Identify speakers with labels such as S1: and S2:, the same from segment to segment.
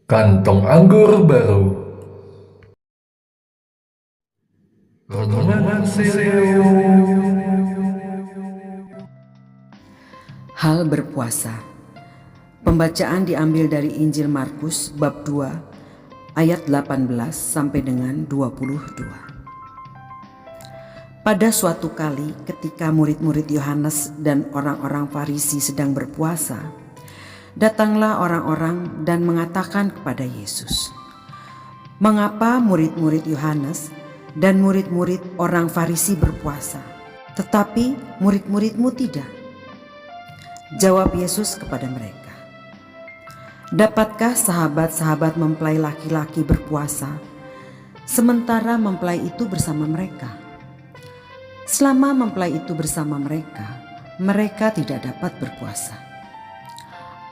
S1: Kantong anggur baru. Renungan Sireo.
S2: Hal berpuasa. Pembacaan diambil dari Injil Markus bab 2 ayat 18 sampai dengan 22. Pada suatu kali ketika murid-murid Yohanes dan orang-orang Farisi sedang berpuasa, datanglah orang-orang dan mengatakan kepada Yesus, "Mengapa murid-murid Yohanes dan murid-murid orang Farisi berpuasa, tetapi murid-muridmu tidak?" Jawab Yesus kepada mereka, "Dapatkah sahabat-sahabat mempelai laki-laki berpuasa, sementara mempelai itu bersama mereka? Selama mempelai itu bersama mereka, mereka tidak dapat berpuasa.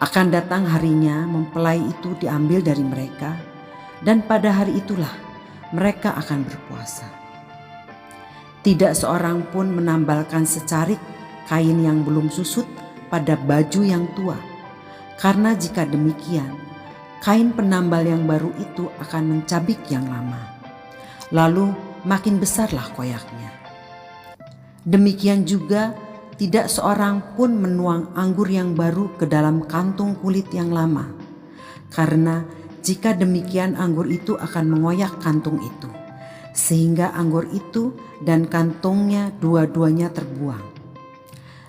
S2: Akan datang harinya mempelai itu diambil dari mereka, dan pada hari itulah mereka akan berpuasa. Tidak seorang pun menambalkan secarik kain yang belum susut pada baju yang tua, karena jika demikian, kain penambal yang baru itu akan mencabik yang lama, lalu makin besarlah koyaknya. Demikian juga tidak seorang pun menuang anggur yang baru ke dalam kantung kulit yang lama, karena jika demikian anggur itu akan mengoyak kantung itu, sehingga anggur itu dan kantungnya dua-duanya terbuang.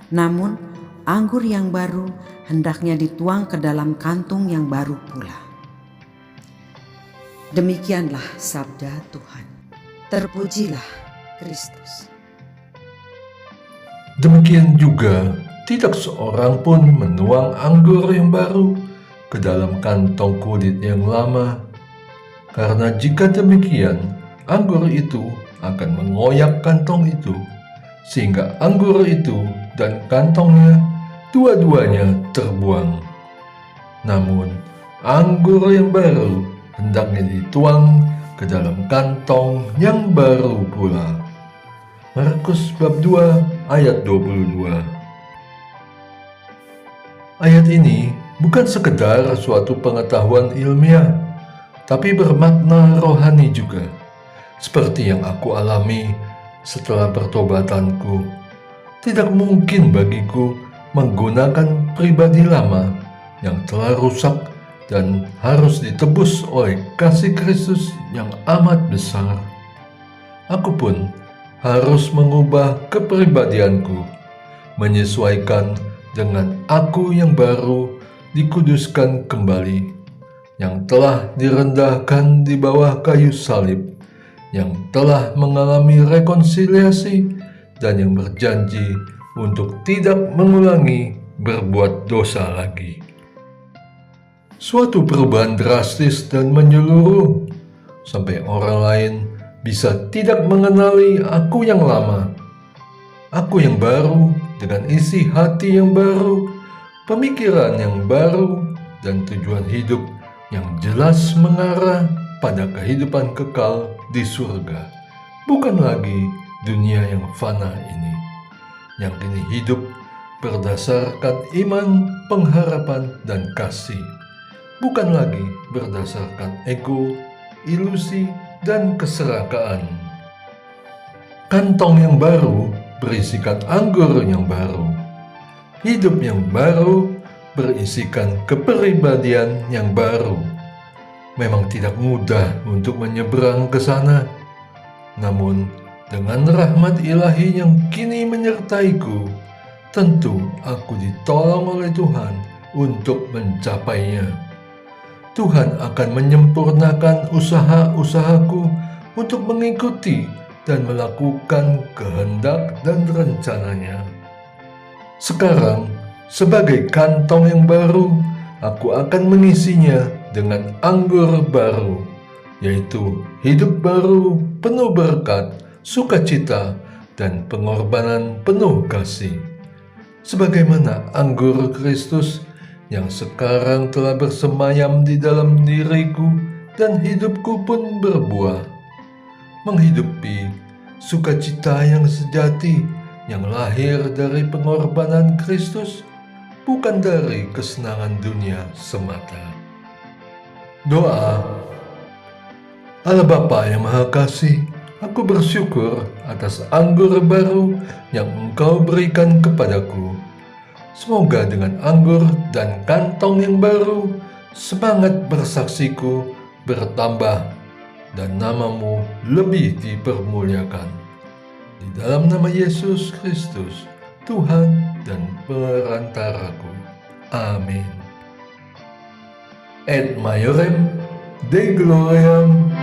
S2: Namun anggur yang baru hendaknya dituang ke dalam kantung yang baru pula." Demikianlah sabda Tuhan. Terpujilah Kristus.
S1: Demikian juga tidak seorang pun menuang anggur yang baru ke dalam kantong kulit yang lama, karena jika demikian anggur itu akan mengoyak kantong itu, sehingga anggur itu dan kantongnya dua-duanya terbuang. Namun anggur yang baru hendaknya dituang ke dalam kantong yang baru pula. Markus bab 2 ayat 22. Ayat ini bukan sekedar suatu pengetahuan ilmiah, tapi bermakna rohani juga, seperti yang aku alami setelah pertobatanku. Tidak mungkin bagiku menggunakan pribadi lama yang telah rusak dan harus ditebus oleh kasih Kristus yang amat besar. Aku pun harus mengubah kepribadianku, menyesuaikan dengan aku yang baru dikuduskan kembali, yang telah direndahkan di bawah kayu salib, yang telah mengalami rekonsiliasi, dan yang berjanji untuk tidak mengulangi berbuat dosa lagi. Suatu perubahan drastis dan menyeluruh, sampai orang lain bisa tidak mengenali aku yang lama. Aku yang baru dengan isi hati yang baru, pemikiran yang baru, dan tujuan hidup yang jelas mengarah pada kehidupan kekal di surga. Bukan lagi dunia yang fana ini, yang kini hidup berdasarkan iman, pengharapan, dan kasih. Bukan lagi berdasarkan ego, ilusi, dan keserakaan. Kantong yang baru berisikan anggur yang baru. Hidup yang baru berisikan kepribadian yang baru. Memang tidak mudah untuk menyeberang ke sana, namun dengan rahmat ilahi yang kini menyertaiku, tentu aku ditolong oleh Tuhan untuk mencapainya. Tuhan akan menyempurnakan usaha-usahaku untuk mengikuti dan melakukan kehendak dan rencananya. Sekarang, sebagai kantong yang baru, aku akan mengisinya dengan anggur baru, yaitu hidup baru penuh berkat, sukacita, dan pengorbanan penuh kasih. Sebagaimana anggur Kristus yang sekarang telah bersemayam di dalam diriku, dan hidupku pun berbuah, menghidupi sukacita yang sejati yang lahir dari pengorbanan Kristus, bukan dari kesenangan dunia semata. Doa. Allah Bapa yang Maha Kasih, aku bersyukur atas anggur baru yang Engkau berikan kepadaku. Semoga dengan anggur dan kantong yang baru, semangat bersaksiku bertambah dan namamu lebih dipermuliakan. Di dalam nama Yesus Kristus, Tuhan dan perantaraku. Amin. Et Maiorem Dei Gloriam